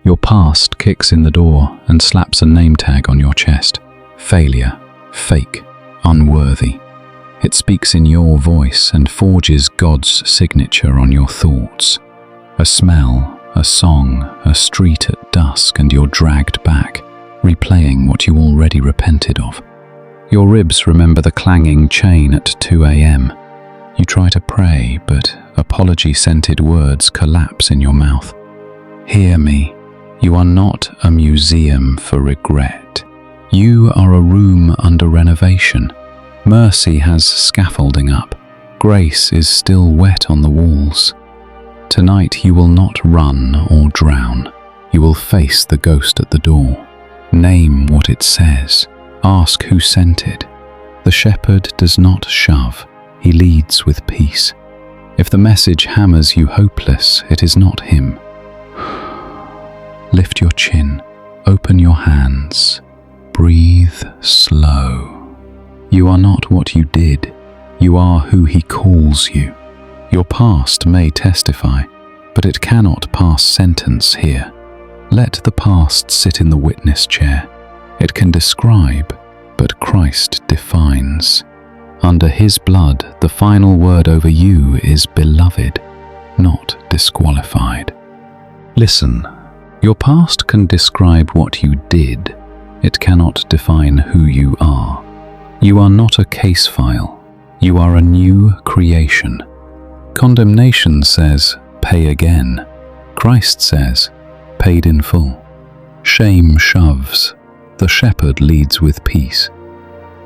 Your past kicks in the door and slaps a name tag on your chest. Failure, fake, unworthy. It speaks in your voice and forges God's signature on your thoughts. A smell, a song, a street at dusk, and you're dragged back, replaying what you already repented of. Your ribs remember the clanging chain at 2 a.m. You try to pray, but apology-scented words collapse in your mouth. Hear me. You are not a museum for regret. You are a room under renovation. Mercy has scaffolding up. Grace is still wet on the walls. Tonight you will not run or drown. You will face the ghost at the door. Name what it says. Ask who sent it. The shepherd does not shove. He leads with peace. If the message hammers you hopeless, it is not him. Lift your chin. Open your hands. Breathe slow. You are not what you did. You are who he calls you. Your past may testify, but it cannot pass sentence here. Let the past sit in the witness chair. It can describe, but Christ defines. Under his blood, the final word over you is beloved, not disqualified. Listen, your past can describe what you did. It cannot define who you are. You are not a case file. You are a new creation. Condemnation says, pay again. Christ says, paid in full. Shame shoves. The shepherd leads with peace.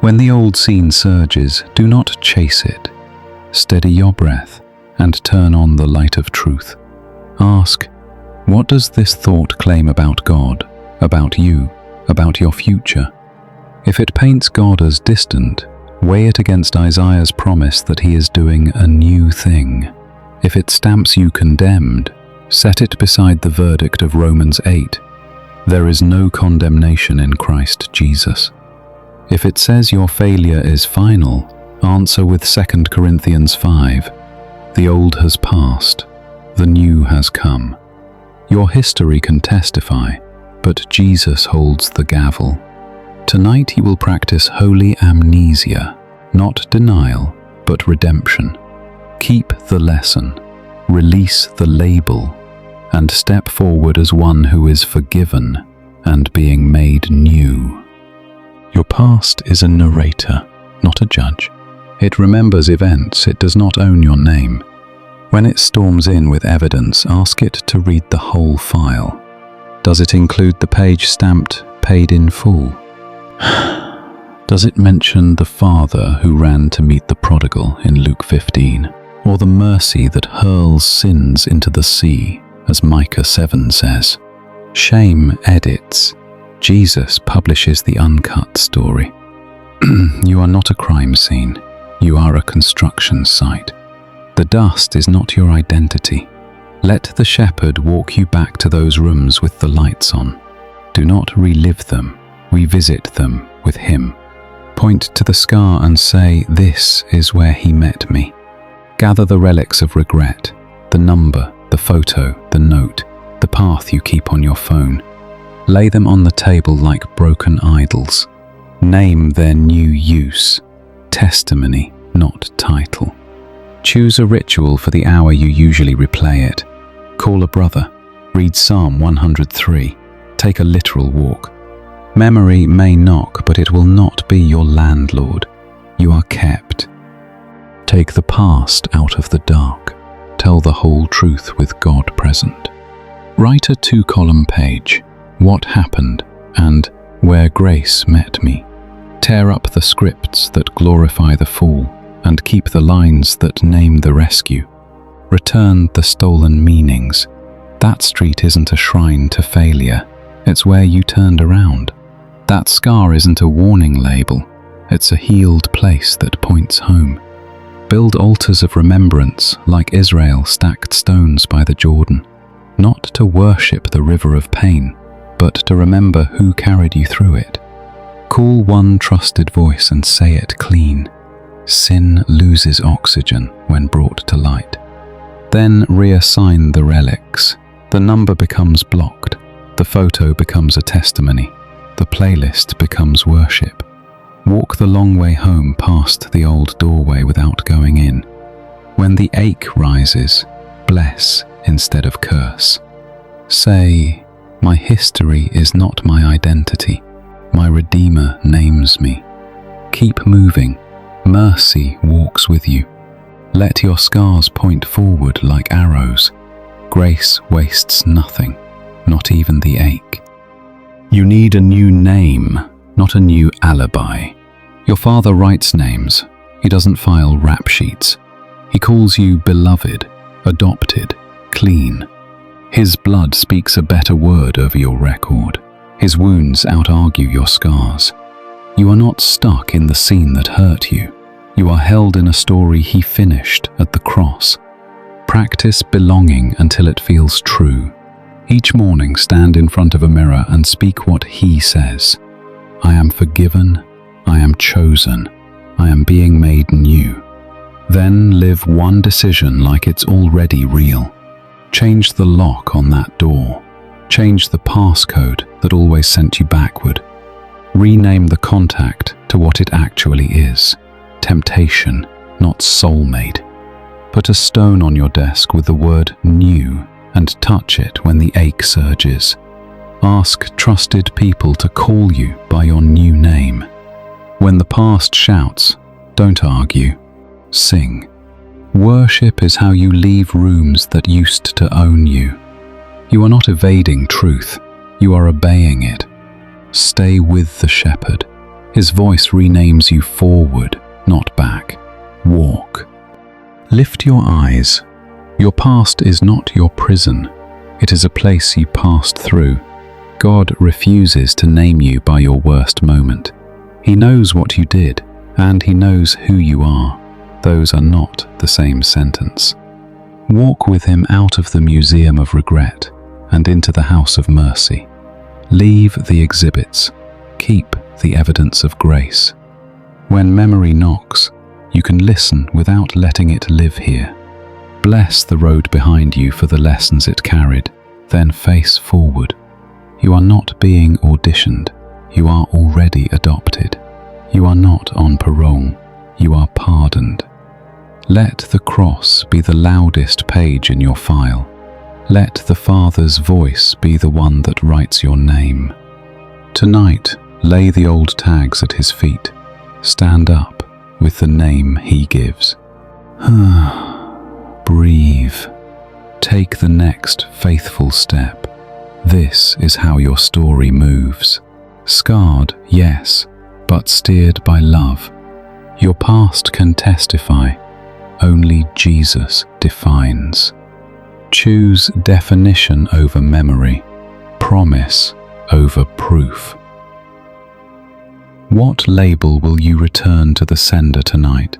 When the old scene surges, do not chase it. Steady your breath and turn on the light of truth. Ask, what does this thought claim about God, about you, about your future? If it paints God as distant, weigh it against Isaiah's promise that he is doing a new thing. If it stamps you condemned, set it beside the verdict of Romans 8. There is no condemnation in Christ Jesus. If it says your failure is final, answer with 2 Corinthians 5. The old has passed, the new has come. Your history can testify, but Jesus holds the gavel. Tonight you will practice holy amnesia, not denial, but redemption. Keep the lesson, release the label, and step forward as one who is forgiven and being made new. Your past is a narrator, not a judge. It remembers events, it does not own your name. When it storms in with evidence, ask it to read the whole file. Does it include the page stamped, paid in full? Does it mention the father who ran to meet the prodigal in Luke 15, or the mercy that hurls sins into the sea, as Micah 7 says? Shame edits. Jesus publishes the uncut story. You are not a crime scene. You are a construction site. The dust is not your identity. Let the shepherd walk you back to those rooms with the lights on. Do not relive them. Revisit them with him. Point to the scar and say, this is where he met me. Gather the relics of regret, the number, the photo, the note, the path you keep on your phone. Lay them on the table like broken idols. Name their new use. Testimony, not title. Choose a ritual for the hour you usually replay it. Call a brother. Read Psalm 103. Take a literal walk. Memory may knock, but it will not be your landlord. You are kept. Take the past out of the dark. Tell the whole truth with God present. Write a 2-column page. What happened and where grace met me. Tear up the scripts that glorify the fall and keep the lines that name the rescue. Return the stolen meanings. That street isn't a shrine to failure. It's where you turned around. That scar isn't a warning label. It's a healed place that points home. Build altars of remembrance like Israel stacked stones by the Jordan, not to worship the river of pain, but to remember who carried you through it. Call one trusted voice and say it clean. Sin loses oxygen when brought to light. Then reassign the relics. The number becomes blocked. The photo becomes a testimony. The playlist becomes worship. Walk the long way home past the old doorway without going in. When the ache rises, bless instead of curse. Say, my history is not my identity. My Redeemer names me. Keep moving. Mercy walks with you. Let your scars point forward like arrows. Grace wastes nothing, not even the ache. You need a new name, not a new alibi. Your Father writes names. He doesn't file rap sheets. He calls you beloved, adopted, clean. His blood speaks a better word over your record. His wounds out-argue your scars. You are not stuck in the scene that hurt you. You are held in a story He finished at the cross. Practice belonging until it feels true. Each morning stand in front of a mirror and speak what He says. I am forgiven. I am chosen. I am being made new. Then live one decision like it's already real. Change the lock on that door. Change the passcode that always sent you backward. Rename the contact to what it actually is. Temptation, not soulmate. Put a stone on your desk with the word new and touch it when the ache surges. Ask trusted people to call you by your new name. When the past shouts, don't argue, sing. Worship is how you leave rooms that used to own you. You are not evading truth, you are obeying it. Stay with the shepherd. His voice renames you forward, not back. Walk. Lift your eyes. Your past is not your prison. It is a place you passed through. God refuses to name you by your worst moment. He knows what you did, and He knows who you are. Those are not the same sentence. Walk with Him out of the museum of regret and into the house of mercy. Leave the exhibits. Keep the evidence of grace. When memory knocks, you can listen without letting it live here. Bless the road behind you for the lessons it carried, then face forward. You are not being auditioned. You are already adopted. You are not on parole. You are pardoned. Let the cross be the loudest page in your file. Let the Father's voice be the one that writes your name. Tonight, lay the old tags at His feet. Stand up with the name He gives. Breathe. Take the next faithful step. This is how your story moves. Scarred, yes, but steered by love. Your past can testify. Only Jesus defines. Choose definition over memory, promise over proof. What label will you return to the sender tonight?